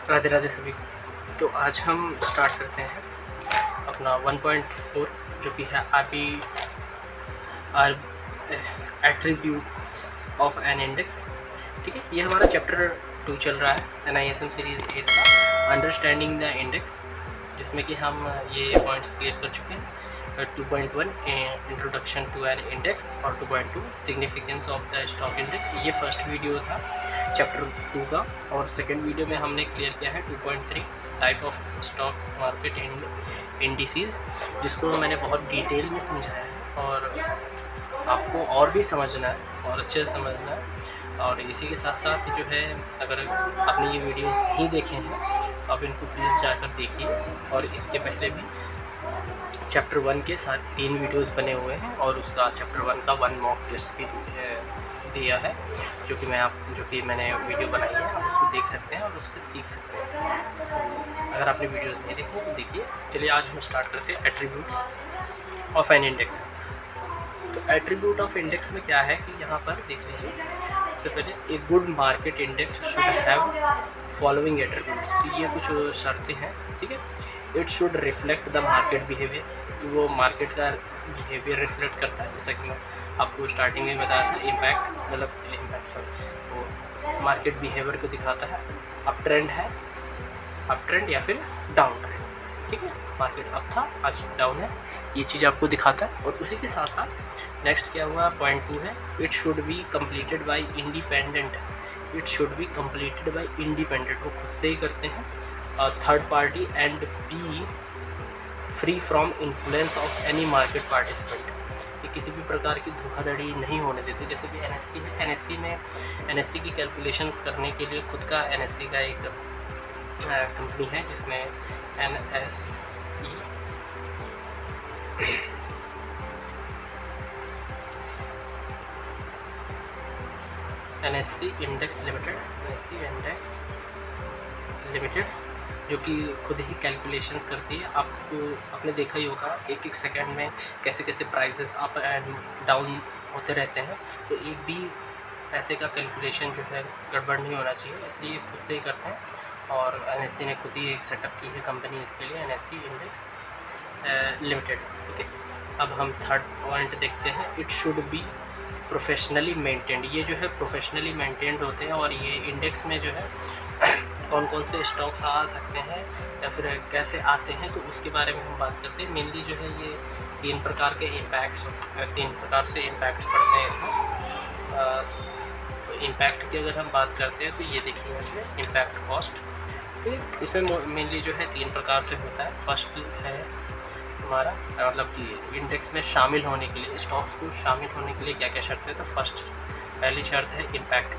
राधे राधे सभी को। तो आज हम स्टार्ट करते हैं अपना 1.4 जो कि है are attributes of an index. ठीक है, ये हमारा चैप्टर 2 चल रहा है NISM सीरीज़ 8 का अंडरस्टैंडिंग द इंडेक्स, जिसमें कि हम ये पॉइंट्स क्लियर कर चुके हैं। 2.1 इंट्रोडक्शन टू एन इंडेक्स और 2.2 significance of the stock index. ये फर्स्ट वीडियो था चैप्टर 2 का, और सेकंड वीडियो में हमने क्लियर किया है 2.3 type of stock market indices, जिसको मैंने बहुत डिटेल में समझाया है और आपको और भी समझना है और अच्छे से समझना है। और इसी के साथ साथ जो है, अगर आपने ये वीडियोस नहीं देखे हैं तो आप इनको प्लीज़ जाकर देखिए। और इसके पहले भी चैप्टर 1 के साथ 3 वीडियोस बने हुए हैं और उसका चैप्टर 1 का 1 मॉक टेस्ट भी दिया है, जो कि मैंने वीडियो बनाई है, आप उसको देख सकते हैं और उससे सीख सकते हैं। तो अगर आपने वीडियोस नहीं देखी तो देखिए। चलिए आज हम स्टार्ट करते हैं एट्रीब्यूट्स ऑफ एन इंडेक्स। तो एट्रीब्यूट ऑफ इंडेक्स में क्या है कि यहाँ पर देख लीजिए, सबसे पहले a good market index should have following attributes. तो ये कुछ शर्तें हैं, ठीक है। It should reflect the market behaviour, वो मार्केट का बिहेवियर रिफ्लेक्ट करता है, जैसा कि मैं आपको स्टार्टिंग में बताया था। इम्पैक्ट वो मार्केट बिहेवियर को दिखाता है। अप ट्रेंड है, अप ट्रेंड या फिर डाउन ट्रेंड, ठीक है। मार्केट अप था, आज डाउन है, ये चीज़ आपको दिखाता है। और उसी के साथ साथ नेक्स्ट क्या हुआ, पॉइंट 2 है, it should be completed by independent. It should be completed by independent, वो खुद से ही करते हैं, third party and B free from influence of any market participant. ये किसी भी प्रकार की धोखाधड़ी नहीं होने देते। जैसे कि NSE में NSE की कैलकुलेशंस करने के लिए खुद का NSE का एक कंपनी है, जिसमें NSE इंडेक्स लिमिटेड, जो कि खुद ही कैलकुलेशंस करती है। आपने देखा ही होगा एक एक सेकंड में कैसे कैसे प्राइसेस अप एंड डाउन होते रहते हैं। तो एक भी पैसे का कैलकुलेशन जो है गड़बड़ नहीं होना चाहिए, इसलिए खुद से ही करते हैं। और NSE ने खुद ही एक सेटअप की है कंपनी इसके लिए, NSE इंडेक्स लिमिटेड, ठीक है। अब हम थर्ड पॉइंट देखते हैं, it should be professionally maintained. ये जो है प्रोफेशनली मेंटेन्ड होते हैं, और ये इंडेक्स में जो है कौन कौन से स्टॉक्स आ सकते हैं या फिर कैसे आते हैं, तो उसके बारे में हम बात करते हैं। मेनली जो है ये 3 प्रकार से इम्पैक्ट्स पड़ते हैं इसमें। तो इम्पैक्ट की अगर हम बात करते हैं तो ये देखिए यहाँ पे इम्पैक्ट कॉस्ट, ठीक है। इसमें मेनली जो है 3 प्रकार से होता है। फर्स्ट है हमारा मतलब कि इंडेक्स में शामिल होने के लिए, स्टॉक्स को शामिल होने के लिए क्या क्या शर्त है। तो फर्स्ट पहली शर्त है इम्पैक्ट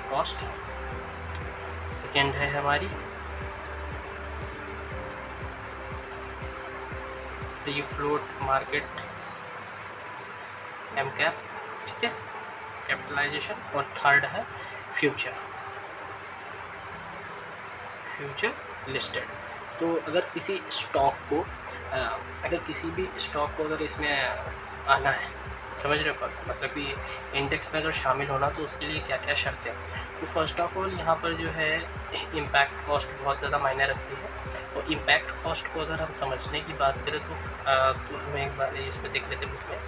कॉस्ट। सेकेंड है हमारी फ्री फ्लोट मार्केट MCAP, ठीक है, कैपिटलाइजेशन। और थर्ड है फ्यूचर लिस्टेड। तो अगर किसी भी स्टॉक को अगर इसमें आना है, समझ रहे हो, मतलब कि इंडेक्स में अगर शामिल होना, तो उसके लिए क्या क्या शर्तें हैं। तो फर्स्ट ऑफ ऑल यहाँ पर जो है इम्पैक्ट कॉस्ट बहुत ज़्यादा मायने रखती है। और इम्पैक्ट कॉस्ट को अगर हम समझने की बात करें तो हमें एक बार इसमें देख लेते बुक में।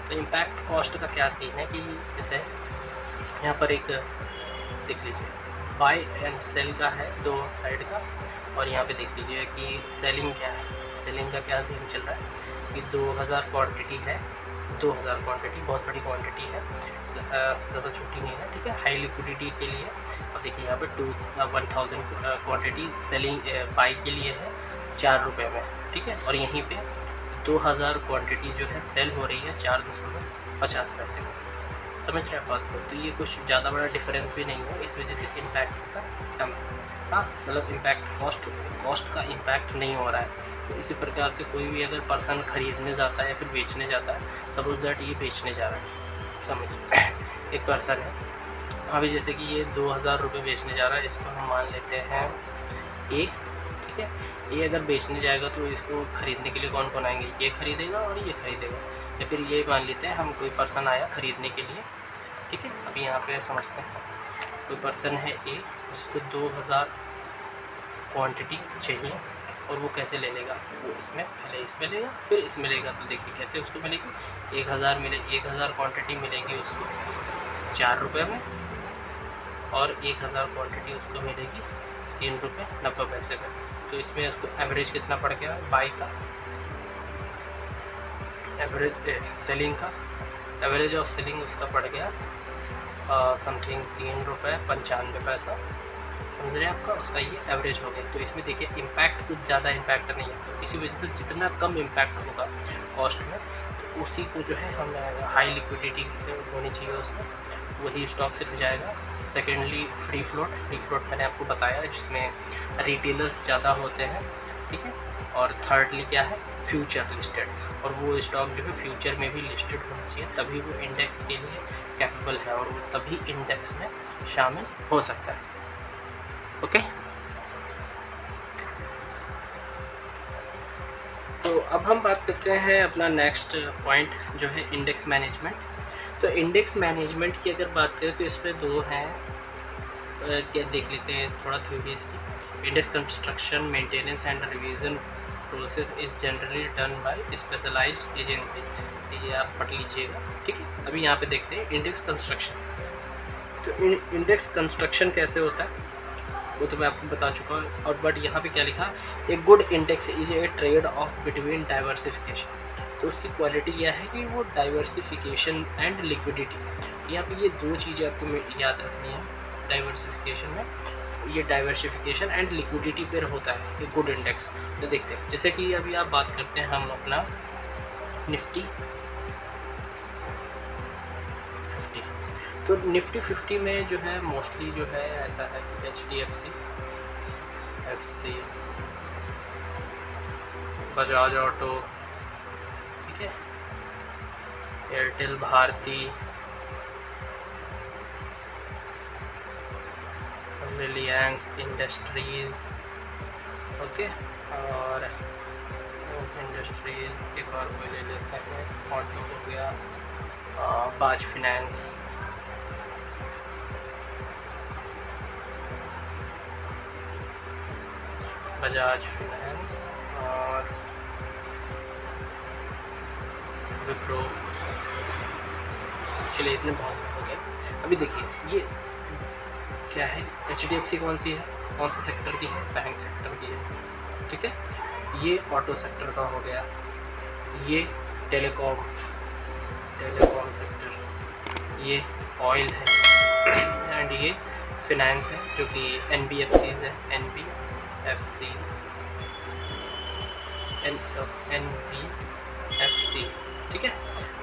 तो इम्पैक्ट कॉस्ट का क्या सीन है कि जैसे यहाँ पर एक देख लीजिए, बाय एंड सेल का है, 2 साइड का। और यहाँ पे देख लीजिए कि सेलिंग क्या है, सेलिंग का क्या सीन चल रहा है कि 2000 क्वांटिटी है, 2000 क्वांटिटी बहुत बड़ी क्वांटिटी है, ज़्यादा छोटी नहीं है, ठीक है। हाई लिक्विडिटी के लिए अब देखिए यहाँ पे 1000 क्वांटिटी सेलिंग बाई के लिए है 4 रुपये में, ठीक है। और यहीं पे 2000 क्वांटिटी जो है सेल हो रही है 4.50 पैसे में। समझ रहे हैं बात को। तो ये कुछ ज़्यादा बड़ा डिफरेंस भी नहीं है, इस वजह से इम्पैक्ट इसका कम है। हाँ, मतलब इम्पैक्ट कॉस्ट का इम्पैक्ट नहीं हो रहा है। तो इसी प्रकार से कोई भी अगर पर्सन ख़रीदने जाता है या फिर बेचने जाता है, सपोज दैट ये बेचने जा रहा है, समझिए एक पर्सन है, अभी जैसे कि ये 2000 रुपये बेचने जा रहा है, इसको हम मान लेते हैं ए, ठीक है। ये अगर बेचने जाएगा तो इसको ख़रीदने के लिए कौन कौन आएंगे, ये ख़रीदेगा और ये ख़रीदेगा। या फिर ये मान लेते हैं हम कोई पर्सन आया ख़रीदने के लिए, ठीक है। अभी यहाँ पे समझते हैं कोई पर्सन है ए जिसको 2000 क्वांटिटी चाहिए और वो कैसे ले लेगा, वो इसमें पहले इसमें लेगा फिर इसमें लेगा। तो देखिए कैसे उसको मिलेगी, 1000 क्वांटिटी मिलेगी उसको 4 रुपये में और 1000 क्वांटिटी उसको मिलेगी 3 रुपये 90 पैसे में। तो इसमें उसको एवरेज कितना पड़ गया, बाई का एवरेज सेलिंग का एवरेज ऑफ सेलिंग उसका पड़ गया समथिंग 3 रुपये 95 पैसा, समझ रहे हैं आपका, उसका ये एवरेज हो गया। तो इसमें देखिए इम्पैक्ट कुछ ज़्यादा इम्पैक्ट नहीं है, तो इसी वजह से जितना कम इम्पैक्ट होगा कॉस्ट में तो उसी को जो है हम हाई लिक्विडिटी होनी चाहिए उसमें, वही स्टॉक से जाएगा। सेकेंडली फ्री फ्लोट मैंने आपको बताया जिसमें रिटेलर्स ज़्यादा होते हैं, ठीक है। और थर्डली क्या है, फ्यूचर लिस्टेड, और वो स्टॉक जो है फ्यूचर में भी लिस्टेड होना चाहिए, तभी वो इंडेक्स के लिए कैपेबल है और वो तभी इंडेक्स में शामिल हो सकता है। ओके, तो अब हम बात करते हैं अपना नेक्स्ट पॉइंट जो है इंडेक्स मैनेजमेंट। तो इंडेक्स मैनेजमेंट की अगर बात करें तो इसमें दो हैं, क्या देख लेते हैं थोड़ा थ्योरी इसकी। Index construction, maintenance and revision process is generally done by specialised agency, ये आप पढ़ लीजिएगा, ठीक है। अभी यहाँ पे देखते हैं इंडेक्स कंस्ट्रक्शन। तो इंडेक्स कंस्ट्रक्शन कैसे होता है वो तो मैं आपको बता चुका हूँ, और बट यहाँ पे क्या लिखा, a good index is a trade off between diversification. तो उसकी क्वालिटी यह है कि वो डाइवर्सिफिकेशन एंड लिक्विडिटी, तो यहाँ पे ये दो चीज़ें आपको याद रखनी है डाइवर्सिफिकेशन में, ये डाइवर्सिफिकेशन एंड लिक्विडिटी पर होता है ये गुड इंडेक्स। तो देखते हैं, जैसे कि अभी आप बात करते हैं हम अपना निफ्टी 50, तो निफ्टी 50 में जो है मोस्टली जो है ऐसा है कि HDFC, FC, बजाज ऑटो, ठीक है, Airtel Bharti, Reliance industries, okay, और इंडस्ट्रीज़ एक और कोई ले लेते हैं, ऑटो हो गया, बाज फिनेंस, बजाज फिनेंस और विप्रो। चलिए इतने बहुत से हो गए। अभी देखिए ये क्या है, HDFC कौन सी है, कौन से सेक्टर की है, बैंक सेक्टर की है, ठीक है। ये ऑटो सेक्टर का हो गया, ये टेलीकॉम सेक्टर, ये ऑयल है एंड ये फिनेंस है जो कि NBFCs है, NBFC, ठीक है।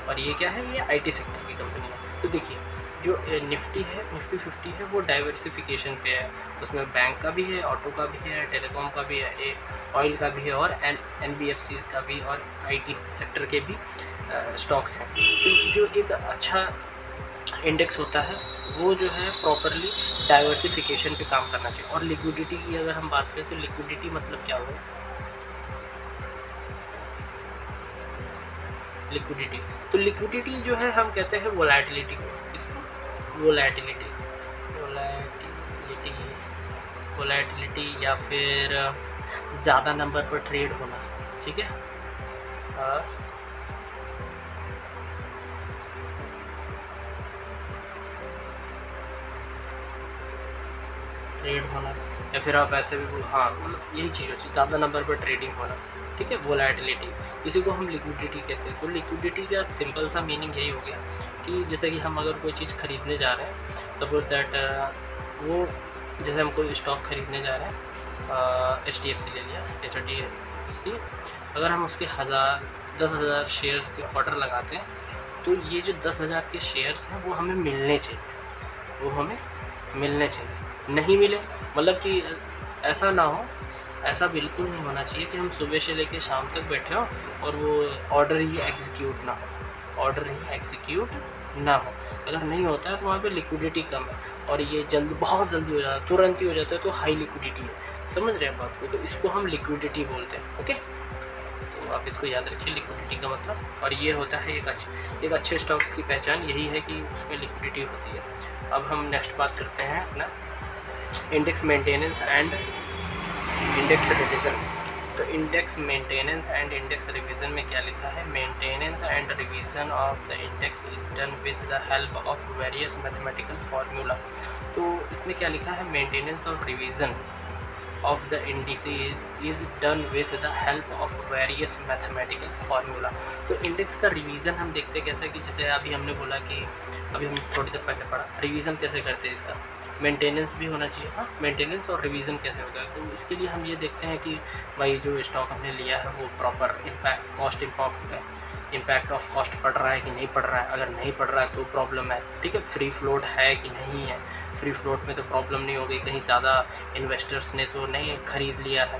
और ये क्या है, ये IT सेक्टर की कंपनी है। तो देखिए जो निफ्टी 50 है वो डाइवर्सिफिकेशन पे है, उसमें बैंक का भी है, ऑटो का भी है, टेलीकॉम का भी है, ऑयल का भी है और NBFCs का भी और IT सेक्टर के भी स्टॉक्स हैं। तो जो एक अच्छा इंडेक्स होता है वो जो है प्रॉपरली डाइवर्सिफिकेशन पे काम करना चाहिए। और लिक्विडिटी की अगर हम बात करें तो लिक्विडिटी मतलब क्या होगा, लिक्विडिटी, तो लिक्विडिटी जो है हम कहते हैं वोलेटिलिटी को, इसको वोलेटिलिटी या फिर ज़्यादा नंबर पर ट्रेड होना, ठीक है, ट्रेड होना, या फिर आप ऐसे भी हाँ मतलब यही चीज़ होती है, ज़्यादा नंबर पर ट्रेडिंग होना, ठीक है, वोलेटिलिटी, इसी को हम लिक्विडिटी कहते हैं। तो लिक्विडिटी का सिंपल सा मीनिंग यही हो गया कि जैसे कि हम अगर कोई चीज़ खरीदने जा रहे हैं, सपोज दैट वो जैसे हम कोई स्टॉक खरीदने जा रहे हैं, HDFC ले लिया, HDFC, अगर हम उसके 10,000 शेयर्स के ऑर्डर लगाते हैं तो ये जो 10,000 के शेयर्स हैं वो हमें मिलने चाहिए, नहीं मिले मतलब कि ऐसा ना हो, ऐसा बिल्कुल नहीं होना चाहिए कि हम सुबह से लेकर शाम तक बैठे हों और वो ऑर्डर ही एग्जीक्यूट ना हो। अगर नहीं होता है तो वहाँ पे लिक्विडिटी कम है और ये बहुत जल्दी हो जाता है, तुरंत ही हो जाता है, तो हाई लिक्विडिटी है, समझ रहे हैं बात को, तो इसको हम लिक्विडिटी बोलते हैं, ओके। तो तो आप इसको याद रखिए लिक्विडिटी का मतलब। और ये होता है एक अच्छे स्टॉक्स की पहचान यही है कि उसमें लिक्विडिटी होती है। अब हम नेक्स्ट बात करते हैं अपना index maintenance and index revision. तो index maintenance and index revision में क्या लिखा है, maintenance and revision of the index is done with the help of various mathematical formula. तो इसमें क्या लिखा है, मेंटेनेंस और revision of the indices is done with the help of various mathematical formula। तो इंडेक्स का रिवीजन हम देखते हैं कैसे कि जैसे अभी हमने बोला कि अभी हम थोड़ी देर पहले पढ़ा रिवीजन कैसे करते हैं, इसका मेंटेनेंस भी होना चाहिए। हाँ, मेंटेनेंस और रिवीजन कैसे होगा, तो इसके लिए हम ये देखते हैं कि भाई जो स्टॉक हमने लिया है वो प्रॉपर इम्पैक्ट ऑफ कॉस्ट पड़ रहा है कि नहीं पड़ रहा है। अगर नहीं पड़ रहा है तो प्रॉब्लम है, ठीक है। फ्री फ्लोट है कि नहीं है, फ्री फ्लोट में तो प्रॉब्लम नहीं होगी, कहीं ज़्यादा इन्वेस्टर्स ने तो नहीं खरीद लिया है।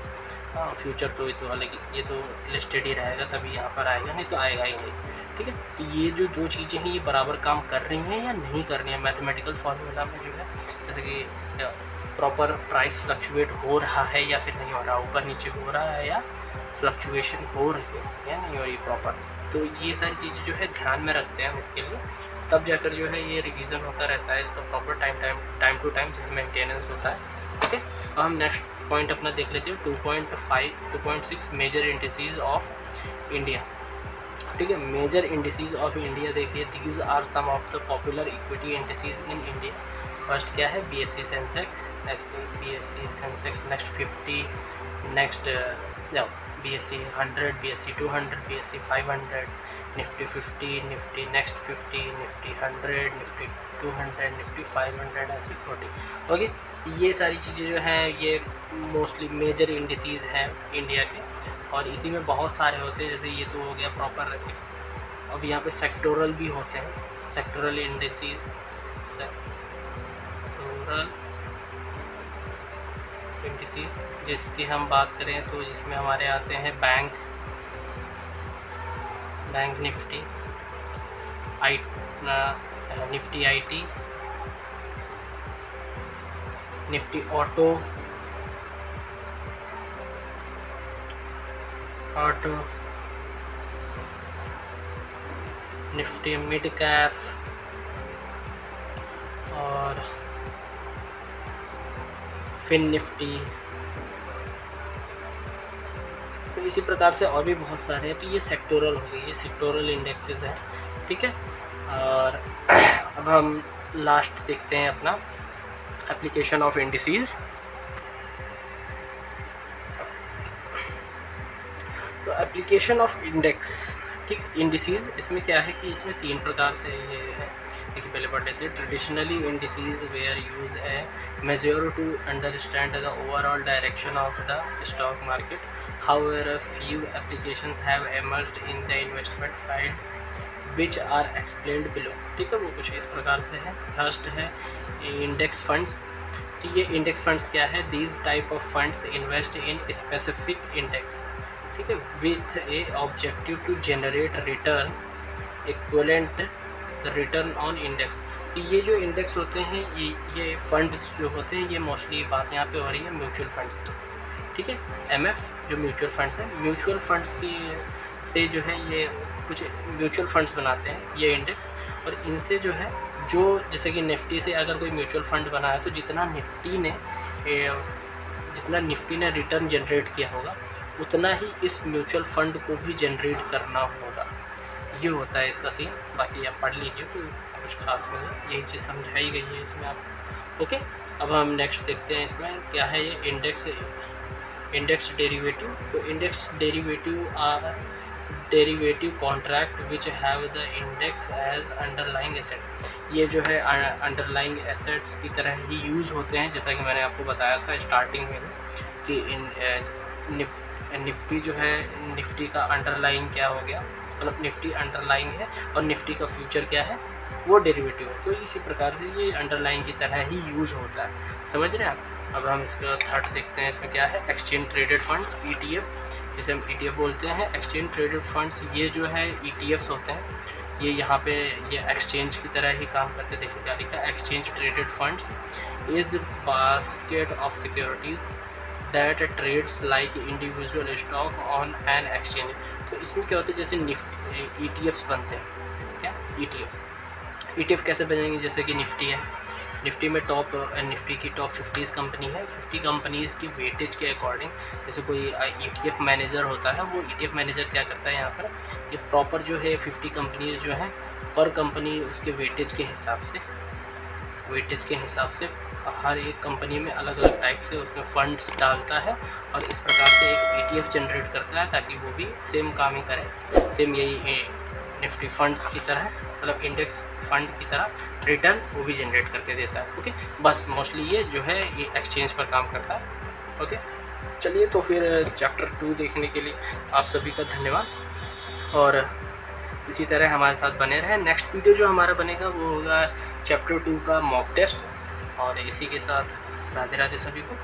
हाँ, फ्यूचर तो ये तो अलग, ये तो लिस्टेड ही रहेगा तभी यहाँ पर आएगा, नहीं तो आएगा ही नहीं, ठीक है। तो ये जो दो चीज़ें हैं ये बराबर काम कर रही हैं या नहीं कर रही हैं मैथमेटिकल फार्मूला में जो है, जैसे कि प्रॉपर प्राइस फ्लक्चुएट हो रहा है या फिर नहीं हो रहा, ऊपर नीचे हो रहा है या फ्लक्चुएशन हो रही है या नहीं हो रही प्रॉपर। तो ये सारी चीज़ें जो है ध्यान में रखते हैं हम इसके लिए, तब जाकर जो है ये रिवीजन होता रहता है इसका प्रॉपर टाइम टू टाइम जिसमें मेंटेनेंस होता है, ठीक है। अब हम नेक्स्ट पॉइंट अपना देख लेते हैं 2.6 मेजर इंडिसेस ऑफ इंडिया, ठीक है। मेजर इंडिसेस ऑफ इंडिया देखिए, these are some of the popular equity indices in India. First क्या है, BSE Sensex, BSE Sensex, next 50, next BSE 100, BSE 200, BSE 500, Nifty 50, Nifty next 50, Nifty 100, Nifty 200, Nifty 500 ऐसे 40। Okay, ये सारी चीज़ें जो हैं ये मोस्टली मेजर इंडिसेस हैं इंडिया के, और इसी में बहुत सारे होते हैं, जैसे ये तो हो गया प्रॉपर। अब यहाँ पे सेक्टोरल भी होते हैं, सेक्टोरल इंडिसेस, सेक्टोरल इंडिसेस जिसकी हम बात करें तो जिसमें हमारे आते हैं bank Nifty, Nifty IT, Nifty auto, Nifty mid cap और फिन निफ्टी। तो इसी प्रकार से और भी बहुत सारे हैं। तो ये सेक्टोरल हो गई, ये सेक्टोरल इंडेक्सेस हैं, ठीक है। और अब हम लास्ट देखते हैं अपना एप्लीकेशन ऑफ इंडिसेस। तो एप्लीकेशन ऑफ इंडेक्स, ठीक, इंडिसेस, इसमें क्या है कि इसमें 3 प्रकार से ये है। देखिए पहले पढ़ लेते हैं। Traditionally indices were used a measure to understand the overall direction of the stock market, however few applications have emerged in the investment field which are explained below, ठीक है। वो कुछ इस प्रकार से है। फर्स्ट है इंडेक्स फंड्स। तो ये इंडेक्स फंड्स क्या है, these type of funds invest in specific index, ठीक है, with a objective to generate return equivalent the return on index. तो ये जो इंडेक्स होते हैं ये फंड्स जो होते हैं, ये मोस्टली बात यहाँ पे हो रही है म्यूचुअल फंड्स की, ठीक है। MF जो म्यूचुअल फंड्स हैं, म्यूचुअल फंड्स की से जो है ये कुछ म्यूचुअल फंड्स बनाते हैं ये इंडेक्स, और इनसे जो है जो जैसे कि निफ्टी से अगर कोई म्यूचुअल फंड बना है तो जितना निफ्टी ने रिटर्न जनरेट किया होगा उतना ही इस म्यूचुअल फंड को भी जनरेट करना होगा। ये होता है इसका सीन। बाकी आप पढ़ लीजिए, कोई कुछ खास नहीं है, यही चीज़ समझाई गई है इसमें आप। ओके, अब हम नेक्स्ट देखते हैं इसमें क्या है ये इंडेक्स डेरिवेटिव। तो index derivative contract which have the index as underlying asset. ये जो है अंडरलाइंग एसेट्स की तरह ही यूज़ होते हैं, जैसा कि मैंने आपको बताया था स्टार्टिंग में कि निफ्टी जो है, निफ्टी का अंडरलाइंग क्या हो गया, मतलब निफ्टी अंडरलाइंग है और निफ्टी का फ्यूचर क्या है, वो डेरिवेटिव है। तो इसी प्रकार से ये अंडरलाइंग की तरह ही यूज़ होता है, समझ रहे हैं आप। अब हम इसका थर्ड देखते हैं, इसमें क्या है, एक्सचेंज ट्रेडेड फंड, ETF, जिसे हम ETF बोलते हैं। एक्सचेंज ट्रेडेड फंड्स ये जो है ETFs होते हैं, ये यहाँ पे ये एक्सचेंज की तरह ही काम करते। देखिए क्या लिखा है, exchange traded funds is basket of securities that trades like individual stock on an exchange. तो इसमें क्या होता है, जैसे निफ्टी ETFs बनते हैं, क्या ETF कैसे बनेंगे, जैसे कि निफ्टी है, निफ्टी में निफ्टी की टॉप 50 कंपनी है, 50 कंपनीज़ की वेटेज के अकॉर्डिंग, जैसे कोई ETF मैनेजर होता है, वो ETF मैनेजर क्या करता है यहाँ पर, ये प्रॉपर जो है 50 कंपनीज़ जो हैं पर कंपनी उसके वेटेज के हिसाब से हर एक कंपनी में अलग अलग टाइप से उसमें फंड्स डालता है और इस प्रकार से एक ETF जनरेट करता है, ताकि वो भी सेम काम ही करे, सेम यही निफ्टी फंड्स की तरह, मतलब इंडेक्स फंड की तरह रिटर्न वो भी जनरेट करके देता है। ओके, बस मोस्टली ये जो है ये एक्सचेंज पर काम करता है। ओके, चलिए तो फिर चैप्टर 2 देखने के लिए आप सभी का धन्यवाद, और इसी तरह हमारे साथ बने रहें। नेक्स्ट वीडियो जो हमारा बनेगा वो होगा चैप्टर 2 का मॉक टेस्ट, और इसी के साथ राधे राधे सभी को।